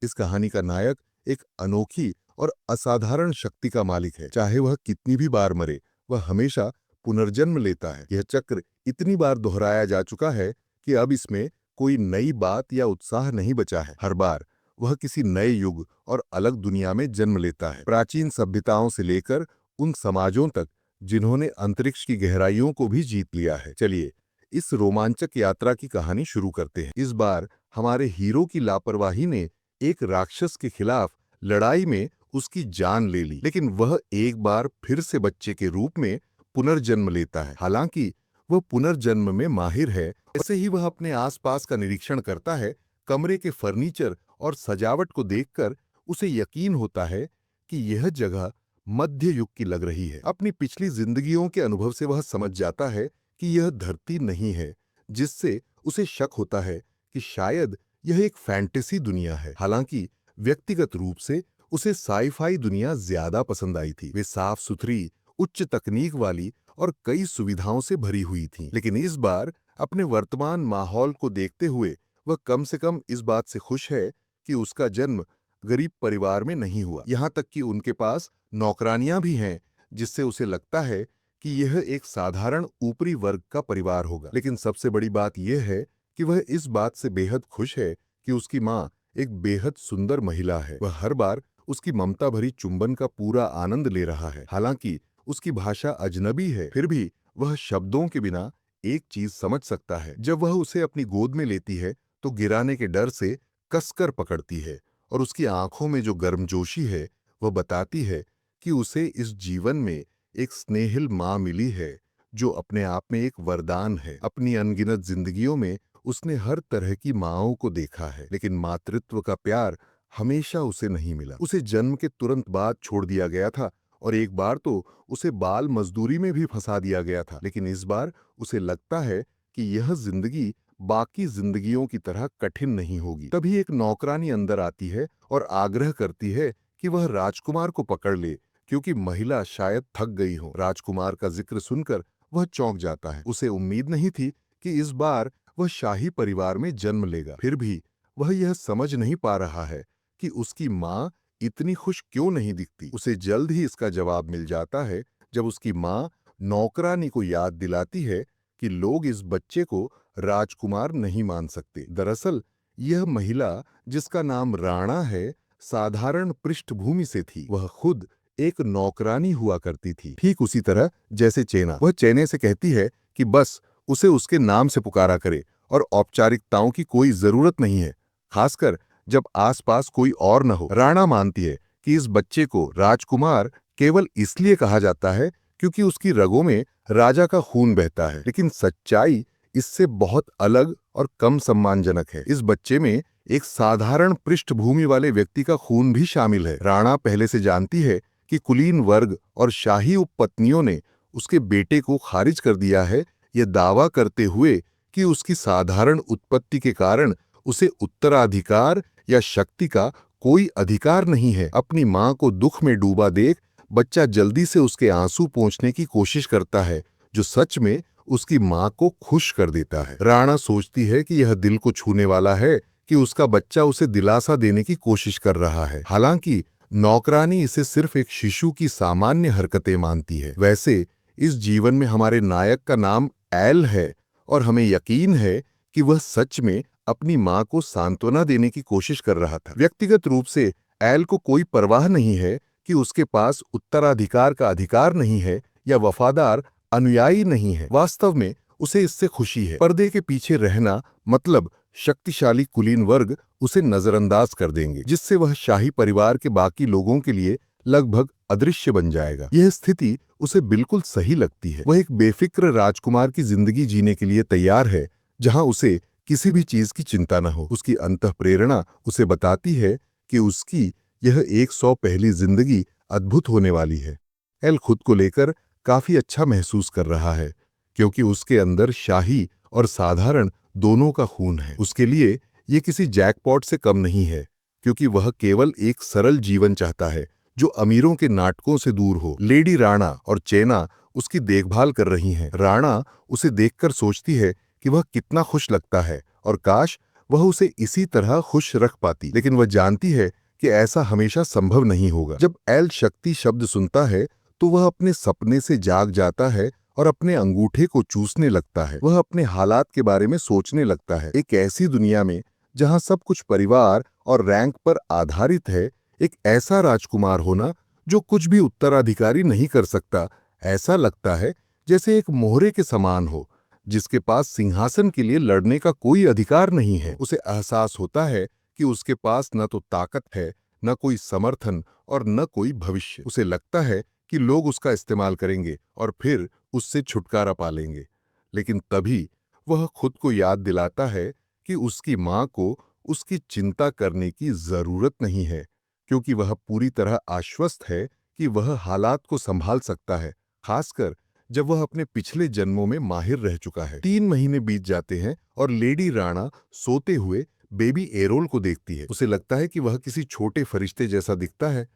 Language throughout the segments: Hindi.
इस कहानी का नायक एक अनोखी और असाधारण शक्ति का मालिक है। चाहे वह कितनी भी बार मरे, वह हमेशा पुनर्जन्म लेता है। यह चक्र इतनी बार दोहराया जा चुका है कि अब इसमें कोई नई बात या उत्साह नहीं बचा है। हर बार वह किसी नए युग और अलग दुनिया में जन्म लेता है, प्राचीन सभ्यताओं से लेकर उन समाजों तक जिन्होंने अंतरिक्ष की गहराइयों को भी जीत लिया है। चलिए इस रोमांचक यात्रा की कहानी शुरू करते हैं। इस बार हमारे हीरो की लापरवाही ने एक राक्षस के खिलाफ लड़ाई में उसकी जान ले ली, लेकिन वह एक बार फिर से बच्चे के रूप में पुनर्जन्म लेता है। हालांकि वह पुनर्जन्म में माहिर है, ऐसे ही वह अपने आसपास का निरीक्षण करता है। कमरे के फर्नीचर और सजावट को देखकर उसे यकीन होता है कि यह जगह मध्य युग की लग रही है। अपनी पिछली जिंदगियों के अनुभव से वह समझ जाता है कि यह धरती नहीं है, जिससे उसे शक होता है कि शायद यह एक फैंटेसी दुनिया है। हालांकि व्यक्तिगत रूप से उसे साईफाई दुनिया ज्यादा पसंद आई थी। वे साफ सुथरी, उच्च तकनीक वाली और कई सुविधाओं से भरी हुई थी। लेकिन इस बार अपने वर्तमान माहौल को देखते हुए वह कम से कम इस बात से खुश है कि उसका जन्म गरीब परिवार में नहीं हुआ। यहाँ तक कि उनके पास नौकरानियां भी हैं, जिससे उसे लगता है कि यह एक साधारण ऊपरी वर्ग का परिवार होगा। लेकिन सबसे बड़ी बात यह है कि वह इस बात से बेहद खुश है कि उसकी माँ एक बेहद सुंदर महिला है। वह हर बार उसकी ममता भरी चुंबन का पूरा आनंद ले रहा है। हालांकि उसकी भाषा अजनबी है, फिर भी वह शब्दों के बिना एक चीज समझ सकता है। जब वह उसे अपनी गोद में लेती है तो गिराने के डर से कसकर पकड़ती है, और उसकी आंखों में जो गर्मजोशी है वह बताती है कि उसे इस जीवन में एक स्नेहिल माँ मिली है, जो अपने आप में एक वरदान है। अपनी अनगिनत जिंदगियों में उसने हर तरह की माँओं को देखा है, लेकिन मातृत्व का प्यार हमेशा उसे नहीं मिला। उसे जन्म के तुरंत बाद छोड़ दिया गया था, और एक बार तो उसे बाल मजदूरी में भी फंसा दिया गया था। लेकिन इस बार उसे लगता है कि यह जिंदगी बाकी जिंदगियों की तरह कठिन नहीं होगी। तभी एक नौकरानी अंदर आती है और आग्रह करती है कि वह राजकुमार को पकड़ ले, क्योंकि महिला शायद थक गई हो। राजकुमार का जिक्र सुनकर वह चौंक जाता है। उसे उम्मीद नहीं थी कि इस बार वह शाही परिवार में जन्म लेगा। फिर भी वह यह समझ नहीं पा रहा है कि उसकी माँ इतनी खुश क्यों नहीं दिखती। उसे जल्द ही इसका जवाब मिल जाता है जब उसकी माँ नौकरानी को याद दिलाती है कि लोग इस बच्चे को राजकुमार नहीं मान सकते। दरअसल यह महिला, जिसका नाम राणा है, साधारण पृष्ठभूमि से थी। वह खुद एक नौकरानी हुआ करती थी, ठीक उसी तरह जैसे चेना। वह चेने से कहती है कि बस उसे उसके नाम से पुकारा करे और औपचारिकताओं की कोई जरूरत नहीं है, खासकर जब आसपास कोई और न हो। राणा मानती है कि इस बच्चे को राजकुमार केवल इसलिए कहा जाता है क्योंकि उसकी रगों में राजा का खून बहता है, लेकिन सच्चाई इससे बहुत अलग और कम सम्मानजनक है। इस बच्चे में एक साधारण पृष्ठभूमि वाले व्यक्ति का खून भी शामिल है। राणा पहले से जानती है कि कुलीन वर्ग और शाही उपपत्नियों ने उसके बेटे को खारिज कर दिया है, यह दावा करते हुए कि उसकी साधारण उत्पत्ति के कारण उसे उत्तराधिकार या शक्ति का कोई अधिकार नहीं है। अपनी माँ को दुख में डूबा देख बच्चा जल्दी से उसके आंसू पोंछने की कोशिश करता है, जो सच में उसकी माँ को खुश कर देता है। राणा सोचती है कि यह दिल को छूने वाला है कि उसका बच्चा उसे दिलासा देने की कोशिश कर रहा है। हालांकि नौकरानी इसे सिर्फ एक शिशु की सामान्य हरकतें मानती है। वैसे इस जीवन में हमारे नायक का नाम एल है, और हमें यकीन है कि वह सच में अपनी माँ को सांत्वना देने की कोशिश कर रहा था। व्यक्तिगत रूप से एल को कोई परवाह नहीं है कि उसके पास उत्तराधिकार का अधिकार नहीं है या वफादार अनुयायी नहीं है। वास्तव में उसे इससे खुशी है। पर्दे के पीछे रहना मतलब शक्तिशाली कुलीन वर्ग उसे नजरअंदाज कर देंगे, जिससे वह शाही परिवार के बाकी लोगों के लिए लगभग अदृश्य बन जाएगा। यह स्थिति उसे बिल्कुल सही लगती है। वह एक बेफिक्र राजकुमार की जिंदगी जीने के लिए तैयार है, जहां उसे किसी भी चीज की चिंता न हो। उसकी अंतःप्रेरणा उसे बताती है कि उसकी यह 100 पहली जिंदगी अद्भुत होने वाली है। एल खुद को लेकर काफी अच्छा महसूस कर रहा है, क्योंकि उसके अंदर शाही और साधारण दोनों का खून है। उसके लिए ये किसी जैकपॉट से कम नहीं है, क्योंकि वह केवल एक सरल जीवन चाहता है जो अमीरों के नाटकों से दूर हो। लेडी राणा और चेना उसकी देखभाल कर रही हैं। राणा उसे देखकर सोचती है कि वह कितना खुश लगता है, और काश वह उसे इसी तरह खुश रख पाती, लेकिन वह जानती है कि ऐसा हमेशा संभव नहीं होगा। जब एल शक्ति शब्द सुनता है तो वह अपने सपने से जाग जाता है और अपने अंगूठे को चूसने लगता है। वह अपने हालात के बारे में सोचने लगता है। एक ऐसी दुनिया में जहां सब कुछ परिवार और रैंक पर आधारित है, एक ऐसा राजकुमार होना जो कुछ भी उत्तराधिकारी नहीं कर सकता, ऐसा लगता है जैसे एक मोहरे के समान हो, जिसके पास सिंहासन के लिए लड़ने का कोई अधिकार नहीं है। उसे एहसास होता है कि उसके पास न तो ताकत है, न कोई समर्थन और न कोई भविष्य। उसे लगता है कि लोग उसका इस्तेमाल करेंगे और फिर उससे छुटकारा पा लेंगे। लेकिन तभी वह खुद को याद दिलाता है कि उसकी माँ को उसकी चिंता करने की जरूरत नहीं है, क्योंकि वह पूरी तरह आश्वस्त है कि वह हालात को संभाल सकता है, खासकर जब वह अपने पिछले जन्मों में माहिर रह चुका है। 3 महीने बीत जाते हैं और लेडी राणा सोते हुए बेबी एरोल को देखती है। उसे लगता है कि वह किसी छोटे फरिश्ते जैसा दिखता है।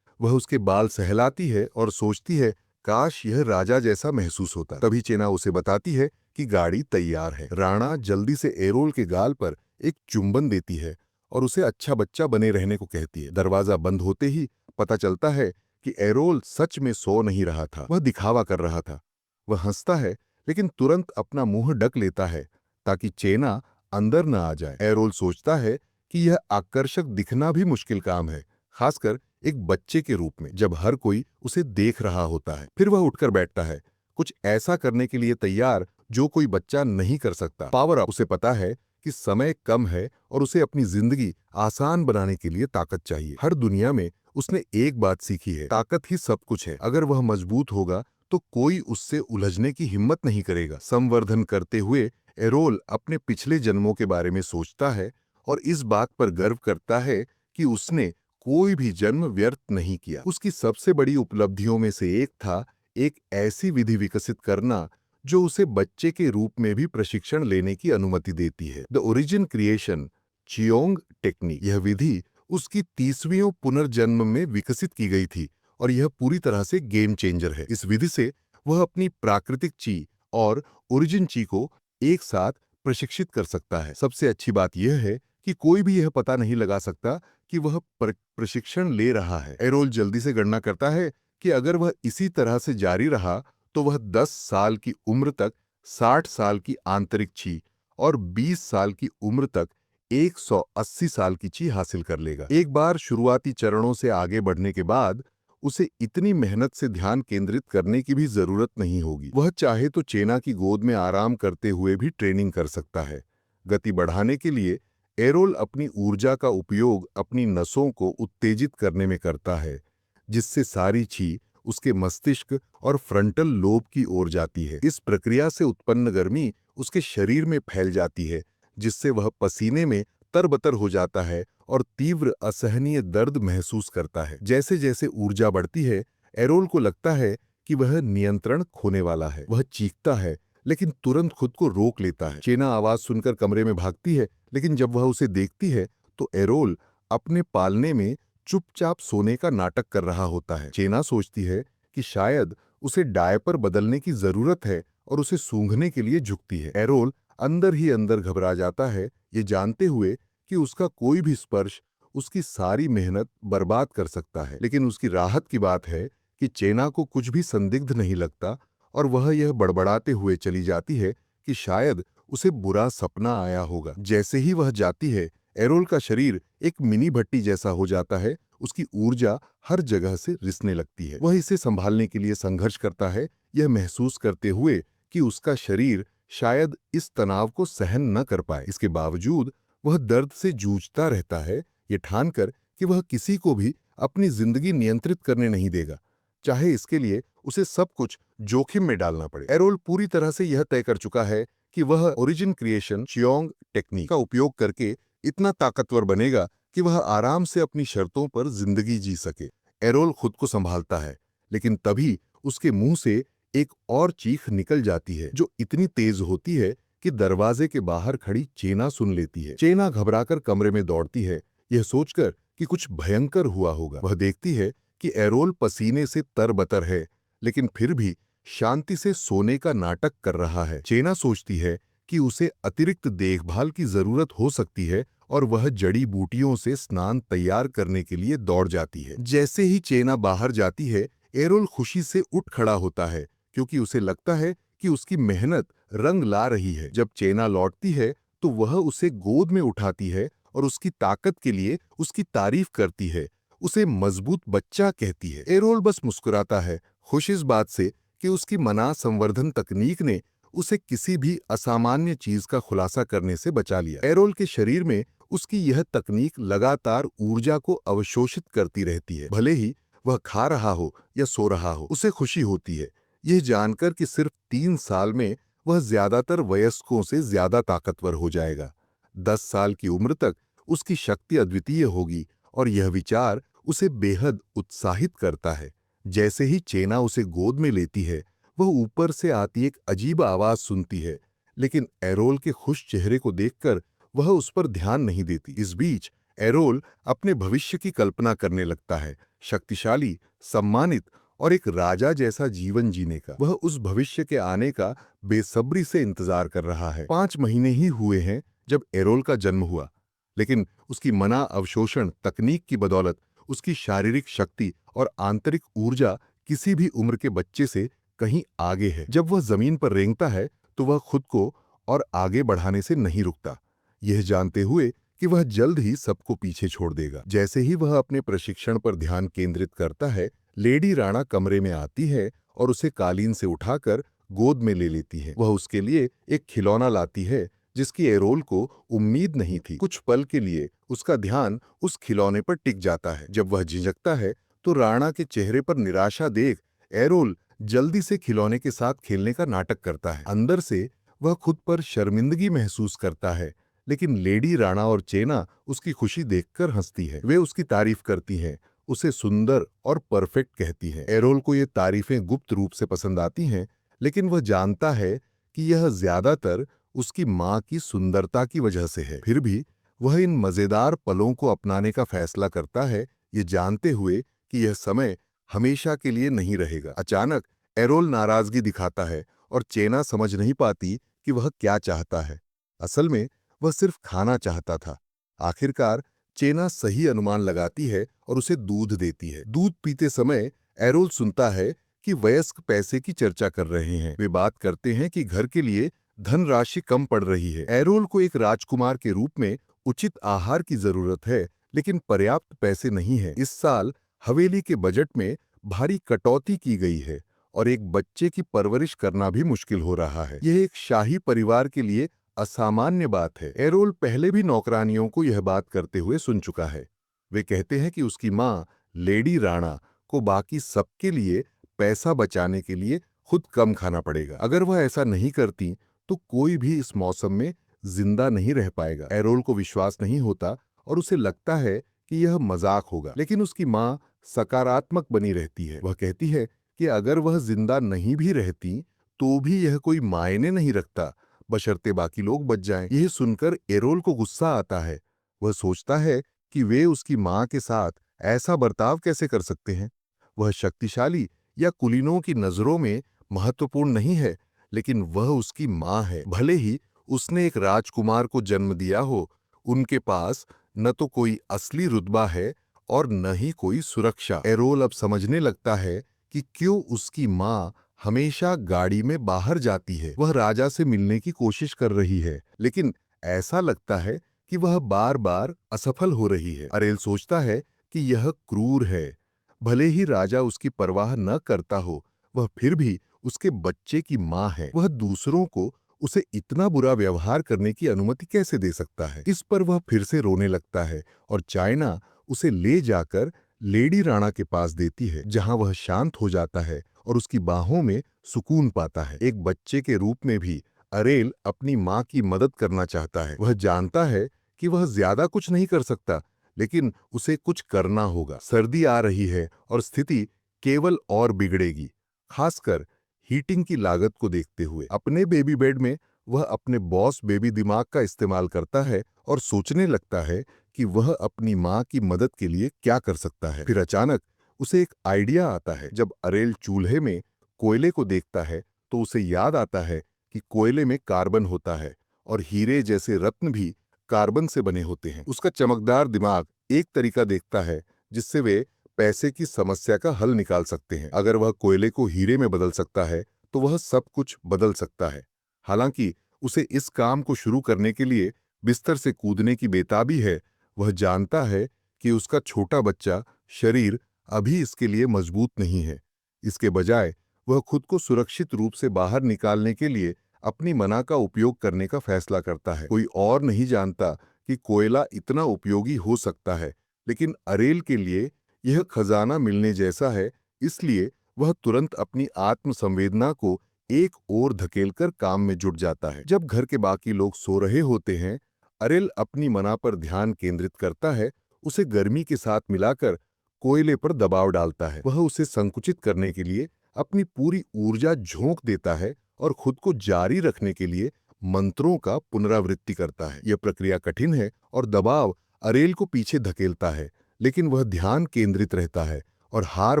वह उसके बाल सहलाती है और सोचती है, काश यह राजा जैसा महसूस होता। तभी चेना उसे बताती है कि गाड़ी तैयार है। राणा जल्दी से एरोल के गाल पर एक चुंबन देती है और उसे अच्छा बच्चा बने रहने को कहती है। दरवाजा बंद होते ही पता चलता है कि एरोल सच में सो नहीं रहा था, वह दिखावा कर रहा था। वह हंसता है, लेकिन तुरंत अपना मुंह ढक लेता है ताकि चेना अंदर न आ जाए। एरोल सोचता है कि यह आकर्षक दिखना भी मुश्किल काम है, खासकर एक बच्चे के रूप में, जब हर कोई उसे देख रहा होता है। फिर वह उठकर बैठता है, कुछ ऐसा करने के लिए तैयार जो कोई बच्चा नहीं कर सकता। Power up. उसे पता है कि समय कम है और उसे अपनी जिंदगी आसान बनाने के लिए ताकत चाहिए। हर दुनिया में उसने एक बात सीखी है, ताकत ही सब कुछ है। अगर वह मजबूत होगा तो कोई उससे उलझने की हिम्मत नहीं करेगा। संवर्धन करते हुए एरोल अपने पिछले जन्मों के बारे में सोचता है और इस बात पर गर्व करता है कि उसने कोई भी जन्म व्यर्थ नहीं किया। उसकी सबसे बड़ी उपलब्धियों में से एक था एक ऐसी विधि विकसित करना जो उसे बच्चे के रूप में भी प्रशिक्षण लेने की अनुमति देती है। द ओरिजिन क्रिएशन चियोंग टेक्निक। यह विधि उसकी 30वीं पुनर्जन्म में विकसित की गई थी और यह पूरी तरह से गेम चेंजर है। इस विधि से वह अपनी प्राकृतिक ची और ओरिजिन ची को एक साथ प्रशिक्षित कर सकता है। सबसे अच्छी बात यह है कि कोई भी यह पता नहीं लगा सकता कि वह प्रशिक्षण ले रहा है। एरोल जल्दी से गणना करता है कि अगर वह इसी तरह से जारी रहा तो वह 10 साल की उम्र तक 60 साल की आंतरिक ची और 20 साल की उम्र तक 180 साल की ची हासिल कर लेगा। एक बार शुरुआती चरणों से आगे बढ़ने के बाद उसे इतनी मेहनत से ध्यान केंद्रित करने की भी जरूरत नहीं होगी। वह चाहे तो चेना की गोद में आराम करते हुए भी ट्रेनिंग कर सकता है। गति बढ़ाने के लिए एरोल अपनी ऊर्जा का उपयोग अपनी नसों को उत्तेजित करने में करता है, जिससे सारी ची उसके मस्तिष्क और फ्रंटल लोब की ओर जाती है। इस प्रक्रिया से उत्पन्न गर्मी उसके शरीर में फैल जाती है, जिससे वह पसीने में तरबतर हो जाता है और तीव्र असहनीय दर्द महसूस करता है। जैसे जैसे ऊर्जा बढ़ती है, एरोल को लगता है कि वह नियंत्रण खोने वाला है। वह चीखता है, लेकिन तुरंत खुद को रोक लेता है। चेना आवाज सुनकर कमरे में भागती है, लेकिन जब वह उसे देखती है तो एरोल अपने पालने में चुपचाप सोने का नाटक कर रहा होता है। चेना सोचती है कि शायद उसे डायपर बदलने की जरूरत है और उसे सूंघने के लिए झुकती है। एरोल अंदर ही अंदर घबरा जाता है, ये जानते हुए कि उसका कोई भी स्पर्श उसकी सारी मेहनत बर्बाद कर सकता है। लेकिन उसकी राहत की बात है कि चेना को कुछ भी संदिग्ध नहीं लगता और वह यह बड़बड़ाते हुए चली जाती है कि शायद उसे बुरा सपना आया होगा। जैसे ही वह जाती है, एरोल का शरीर एक मिनी भट्टी जैसा हो जाता है। उसकी ऊर्जा हर जगह से रिसने लगती है। वह इसे संभालने के लिए संघर्ष करता है, यह महसूस करते हुए कि उसका शरीर शायद इस तनाव को सहन न कर पाए। इसके बावजूद वह दर्द से जूझता रहता है, ये ठानकर कि वह किसी को भी अपनी जिंदगी नियंत्रित करने नहीं देगा, चाहे इसके लिए उसे सब कुछ जोखिम में डालना पड़े। एरोल पूरी तरह से यह तय कर चुका है कि वह ओरिजिन क्रिएशन चियोंग टेक्निक का उपयोग करके इतना ताकतवर बनेगा कि वह आराम से अपनी शर्तों पर जिंदगी जी सके। एरोल खुद को संभालता है, लेकिन तभी उसके मुंह से एक और चीख निकल जाती है जो इतनी तेज होती है कि दरवाजे के बाहर खड़ी चेना सुन लेती है। चेना घबराकर कमरे में दौड़ती है, यह सोचकर कि कुछ भयंकर हुआ होगा। वह देखती है कि एरोल पसीने से तरबतर है, लेकिन फिर भी शांति से सोने का नाटक कर रहा है। चेना सोचती है कि उसे अतिरिक्त देखभाल की जरूरत हो सकती है और वह जड़ी बूटियों से स्नान तैयार करने के लिए दौड़ जाती है। जैसे ही चेना बाहर जाती है, एरोल खुशी से उठ खड़ा होता है क्योंकि उसे लगता है कि उसकी मेहनत रंग ला रही है। जब चेना लौटती है तो वह उसे गोद में उठाती है और उसकी ताकत के लिए उसकी तारीफ करती है, उसे मजबूत बच्चा कहती है। एरोल बस मुस्कुराता है, खुश इस बात से कि उसकी मना संवर्धन तकनीक ने उसे किसी भी असामान्य चीज का खुलासा करने से बचा लिया। एरोल के शरीर में उसकी यह तकनीक लगातार ऊर्जा को अवशोषित करती रहती है। भले ही वह खा रहा हो या सो रहा हो, उसे खुशी होती है यह जानकर कि सिर्फ 3 साल में वह ज्यादातर वयस्कों से ज्यादा ताकतवर हो जाएगा। 10 साल की उम्र तक उसकी शक्ति अद्वितीय होगी और यह विचार उसे बेहद उत्साहित करता है। जैसे ही चेना उसे गोद में लेती है, वह ऊपर से आती एक अजीब आवाज सुनती है, लेकिन एरोल के खुश चेहरे को देखकर वह उस पर ध्यान नहीं देती। इस बीच एरोल अपने भविष्य की कल्पना करने लगता है, शक्तिशाली, सम्मानित और एक राजा जैसा जीवन जीने का। वह उस भविष्य के आने का बेसब्री से इंतजार कर रहा है। 5 महीने ही हुए हैं जब एरोल का जन्म हुआ, लेकिन उसकी मना अवशोषण तकनीक की बदौलत उसकी शारीरिक शक्ति और आंतरिक ऊर्जा किसी भी उम्र के बच्चे से कहीं आगे है। जब वह जमीन पर रेंगता है तो वह खुद को और आगे बढ़ाने से नहीं रुकता, यह जानते हुए कि वह जल्द ही सबको पीछे छोड़ देगा। जैसे ही वह अपने प्रशिक्षण पर ध्यान केंद्रित करता है, लेडी राणा कमरे में आती है और उसे कालीन से उठाकर गोद में ले लेती है। वह उसके लिए एक खिलौना लाती है जिसकी एरोल को उम्मीद नहीं थी। कुछ पल के लिए उसका ध्यान उस खिलौने पर टिक जाता है। जब वह झिझकता है तो राणा के चेहरे पर निराशा देख एरोल जल्दी से खिलौने के साथ खेलने का नाटक करता है। अंदर से वह खुद पर शर्मिंदगी महसूस करता है, लेकिन लेडी राणा और चेना उसकी खुशी देखकर हंसती है। वे उसकी तारीफ करती हैं, उसे सुंदर और परफेक्ट कहती हैं। एरोल को ये तारीफें गुप्त रूप से पसंद आती हैं, लेकिन वह जानता है कि यह ज्यादातर उसकी माँ की सुंदरता की वजह से है। फिर भी वह इन मजेदार पलों को अपनाने का फैसला करता है, ये जानते हुए कि यह समय हमेशा के लिए नहीं रहेगा। अचानक एरोल नाराजगी दिखाता है और चेना समझ नहीं पाती कि वह क्या चाहता है। असल में वह सिर्फ खाना चाहता था। आखिरकार चेना सही अनुमान लगाती है और उसे दूध देती है। दूध पीते समय एरोल सुनता है कि वयस्क पैसे की चर्चा कर रहे हैं। वे बात करते हैं कि घर के लिए धनराशि कम पड़ रही है। एरोल को एक राजकुमार के रूप में उचित आहार की जरूरत है, लेकिन पर्याप्त पैसे नहीं है। इस साल हवेली के बजट में भारी कटौती की गई है और एक बच्चे की परवरिश करना भी मुश्किल हो रहा है। यह एक शाही परिवार के लिए असामान्य बात है। एरोल पहले भी नौकरानियों को यह बात करते हुए सुन चुका है। वे कहते हैं कि उसकी माँ लेडी राणा को बाकी सबके लिए पैसा बचाने के लिए खुद कम खाना पड़ेगा। अगर वह ऐसा नहीं करती तो कोई भी इस मौसम में जिंदा नहीं रह पाएगा। एरोल को विश्वास नहीं होता और उसे लगता है कि यह मजाक होगा, लेकिन उसकी माँ सकारात्मक बनी रहती है। वह कहती है कि अगर वह जिंदा नहीं भी रहती तो भी यह कोई मायने नहीं रखता, बशर्ते बाकी लोग बच जाएं। यह सुनकर एरोल को गुस्सा आता है। वह सोचता है कि वे उसकी माँ के साथ ऐसा बर्ताव कैसे कर सकते हैं। वह शक्तिशाली या कुलीनों की नजरों में महत्वपूर्ण नहीं है, लेकिन वह उसकी माँ है। भले ही उसने एक राजकुमार को जन्म दिया हो, उनके पास न तो कोई असली रुतबा है और न ही कोई सुरक्षा। एरोल अब समझने लगता है कि क्यों उसकी माँ हमेशा गाड़ी में बाहर जाती है। वह राजा से मिलने की कोशिश कर रही है, लेकिन ऐसा लगता है कि वह बार बार असफल हो रही है। एरोल सोचता है कि यह क्रूर है। भले ही राजा उसकी परवाह न करता हो, वह फिर भी उसके बच्चे की माँ है। वह दूसरों को उसे इतना बुरा व्यवहार करने की अनुमति कैसे दे सकता है। इस पर वह फिर से रोने लगता है और चाइना उसे ले जाकर लेडी राणा के पास देती है, जहां वह शांत हो जाता है और उसकी बाहों में सुकून पाता है। एक बच्चे के रूप में भी अरेल अपनी माँ की मदद करना चाहता है। वह जानता है कि वह ज्यादा कुछ नहीं कर सकता, लेकिन उसे कुछ करना होगा। सर्दी आ रही है और स्थिति केवल और बिगड़ेगी, खासकर हीटिंग की लागत को देखते हुए। अपने बेबी बेड में वह अपने बॉस बेबी दिमाग का इस्तेमाल करता है और सोचने लगता है कि वह अपनी माँ की मदद के लिए क्या कर सकता है। फिर अचानक उसे एक आइडिया आता है। जब अरेल चूल्हे में कोयले को देखता है तो उसे याद आता है कि कोयले में कार्बन होता है और हीरे जैसे रत्न भी कार्बन से बने होते हैं। उसका चमकदार दिमाग एक तरीका देखता है जिससे वे पैसे की समस्या का हल निकाल सकते हैं। अगर वह कोयले को हीरे में बदल सकता है तो वह सब कुछ बदल सकता है। हालांकि उसे इस काम को शुरू करने के लिए बिस्तर से कूदने की बेताबी है। वह जानता है कि उसका छोटा बच्चा शरीर अभी इसके लिए मजबूत नहीं है। इसके बजाय वह खुद को सुरक्षित रूप से बाहर निकालने के लिए अपनी मना का उपयोग करने का फैसला करता है। कोई और नहीं जानता कि कोयला इतना उपयोगी हो सकता है, लेकिन अरेल के लिए यह खजाना मिलने जैसा है। इसलिए वह तुरंत अपनी आत्म संवेदना को एक ओर धकेलकर काम में जुट जाता है। जब घर के बाकी लोग सो रहे होते हैं, अरेल अपनी मना पर ध्यान केंद्रित करता है। उसे गर्मी के साथ मिलाकर कोयले पर दबाव डालता है। वह उसे संकुचित करने के लिए अपनी पूरी ऊर्जा झोंक देता है और खुद को जारी रखने के लिए मंत्रों का पुनरावृत्ति करता है। यह प्रक्रिया कठिन है और दबाव अरेल को पीछे धकेलता है, लेकिन वह ध्यान केंद्रित रहता है और हार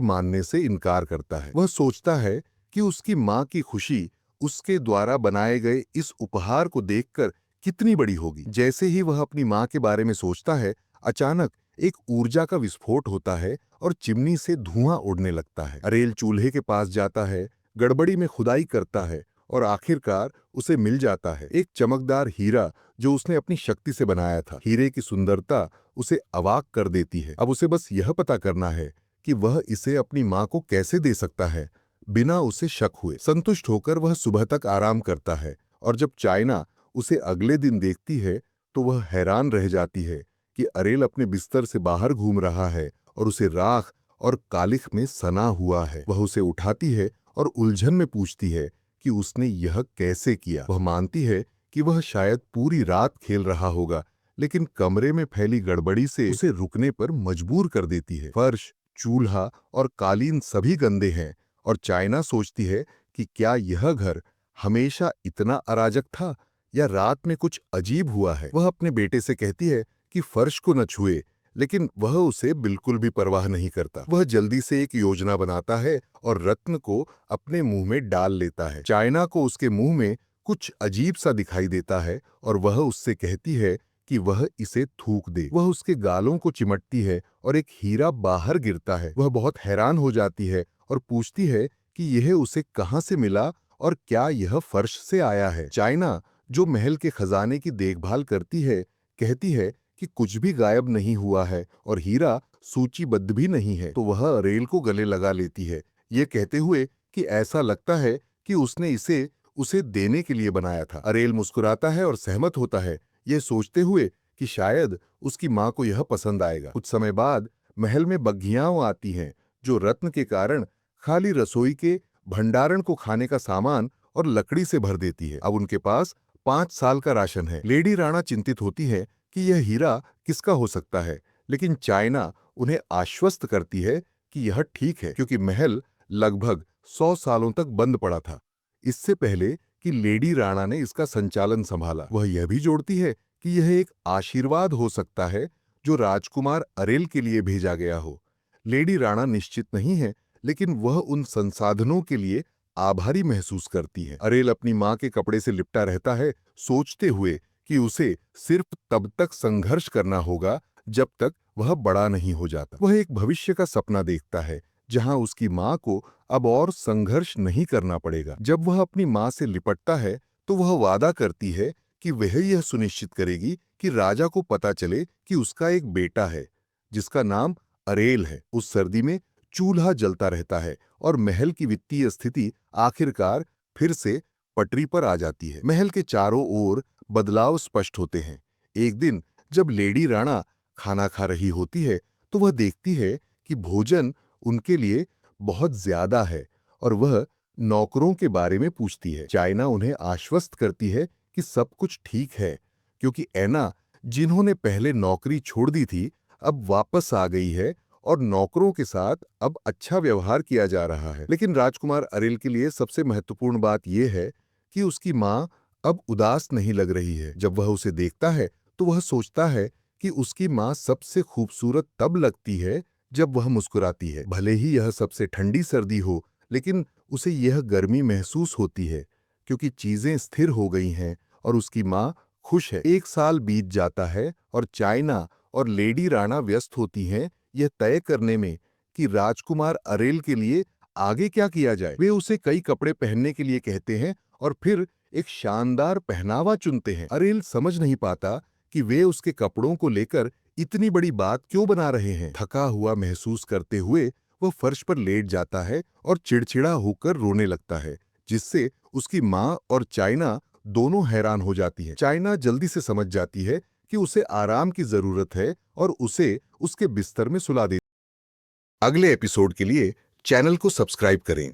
मानने से इनकार करता है। वह सोचता है कि उसकी मां की खुशी उसके द्वारा बनाए गए इस उपहार को देखकर कितनी बड़ी होगी। जैसे ही वह अपनी मां के बारे में सोचता है, अचानक एक ऊर्जा का विस्फोट होता है और चिमनी से धुआं उड़ने लगता है। अरेल चूल्हे के पास जाता है, गड़बड़ी में खुदाई करता है और आखिरकार उसे मिल जाता है एक चमकदार हीरा जो उसने अपनी शक्ति से बनाया था। हीरे की सुंदरता उसे अवाक कर देती है। अब उसे बस यह पता करना है कि वह इसे अपनी मां को कैसे दे सकता है बिना उसे शक हुए। संतुष्ट होकर वह सुबह तक आराम करता है और जब चाइना उसे अगले दिन देखती है तो वह हैरान रह जाती है कि अरेल अपने बिस्तर से बाहर घूम रहा है और उसे राख और कालिख में सना हुआ है। वह उसे उठाती है और उलझन में पूछती है कि उसने यह कैसे किया। वह मानती है कि वह शायद पूरी रात खेल रहा होगा, लेकिन कमरे में फैली गड़बड़ी से उसे रुकने पर मजबूर कर देती है। फर्श, चूल्हा और कालीन सभी गंदे हैं और चाइना सोचती है कि क्या यह घर हमेशा इतना अराजक था या रात में कुछ अजीब हुआ है। वह अपने बेटे से कहती है कि फर्श को न छुए, लेकिन वह उसे बिल्कुल भी परवाह नहीं करता। वह जल्दी से एक योजना बनाता है और रत्न को अपने मुंह में डाल लेता है। चाइना को उसके मुंह में कुछ अजीब सा दिखाई देता है और वह उससे कहती है कि वह इसे थूक दे। वह उसके गालों को चिमटती है और एक हीरा बाहर गिरता है। वह बहुत हैरान हो जाती है और पूछती है कि यह उसे कहां से मिला और क्या यह फर्श से आया है। चाइना, जो महल के खजाने की देखभाल करती है, कहती है कि कुछ भी गायब नहीं हुआ है और हीरा सूचीबद्ध भी नहीं है। तो वह अरेल को गले लगा लेती है, ये कहते हुए कि ऐसा लगता है कि उसने इसे उसे देने के लिए बनाया था। अरेल मुस्कुराता है और सहमत होता है, ये सोचते हुए कि शायद उसकी मां को यह पसंद आएगा। कुछ समय बाद महल में बग्घियां आती हैं जो रत्न के कारण खाली रसोई के भंडारण को खाने का सामान और लकड़ी से भर देती है। अब उनके पास 5 साल का राशन है। लेडी राणा चिंतित होती है कि यह हीरा किसका हो सकता है, लेकिन चाइना उन्हें आश्वस्त करती है कि यह ठीक है क्योंकि महल लगभग 100 सालों तक बंद पड़ा था, इससे पहले कि लेडी राणा ने इसका संचालन संभाला। वह यह भी जोड़ती है कि यह एक आशीर्वाद हो सकता है जो राजकुमार अरेल के लिए भेजा गया हो। लेडी राणा निश्चित नहीं है, लेकिन वह उन संसाधनों के लिए आभारी महसूस करती है। अरेल अपनी मां के कपड़े से लिपटा रहता है, सोचते हुए कि उसे सिर्फ तब तक संघर्ष करना होगा जब तक वह बड़ा नहीं हो जाता। वह एक भविष्य का सपना देखता है जहां उसकी मां को अब और संघर्ष नहीं करना पड़ेगा। जब वह अपनी मां से लिपटता है तो वह वादा करती है कि वह यह सुनिश्चित करेगी कि राजा को पता चले कि उसका एक बेटा है जिसका नाम अरेल है। उस सर्दी में चूल्हा जलता रहता है और महल की वित्तीय स्थिति आखिरकार फिर से पटरी पर आ जाती है। महल के चारों ओर बदलाव स्पष्ट होते हैं। एक दिन जब लेडी राणा खाना खा रही होती है तो वह देखती है कि भोजन उनके लिए बहुत ज्यादा है और वह नौकरों के बारे में पूछती है। चाइना उन्हें आश्वस्त करती है कि सब कुछ ठीक है क्योंकि ऐना, जिन्होंने पहले नौकरी छोड़ दी थी, अब वापस आ गई है और नौकरों के साथ अब अच्छा व्यवहार किया जा रहा है। लेकिन राजकुमार अरेल के लिए सबसे महत्वपूर्ण बात यह है कि उसकी मां अब उदास नहीं लग रही है। जब वह उसे देखता है तो वह सोचता है कि उसकी मां सबसे खूबसूरत तब लगती है जब वह मुस्कुराती है। भले ही यह सबसे ठंडी सर्दी हो, लेकिन उसे यह गर्मी महसूस होती है क्योंकि चीजें स्थिर हो गई हैं और उसकी माँ खुश है। 1 साल बीत जाता है और चाइना और लेडी राणा व्यस्त होती हैं यह तय करने में कि राजकुमार अरेल के लिए आगे क्या किया जाए। वे उसे कई कपड़े पहनने के लिए कहते हैं और फिर एक शानदार पहनावा चुनते हैं। अरेल समझ नहीं पाता कि वे उसके कपड़ों को लेकर इतनी बड़ी बात क्यों बना रहे हैं। थका हुआ महसूस करते हुए वह फर्श पर लेट जाता है और चिड़चिड़ा होकर रोने लगता है, जिससे उसकी माँ और चाइना दोनों हैरान हो जाती हैं। चाइना जल्दी से समझ जाती है कि उसे आराम की जरूरत है और उसे उसके बिस्तर में सुला देती है। अगले एपिसोड के लिए चैनल को सब्सक्राइब करें।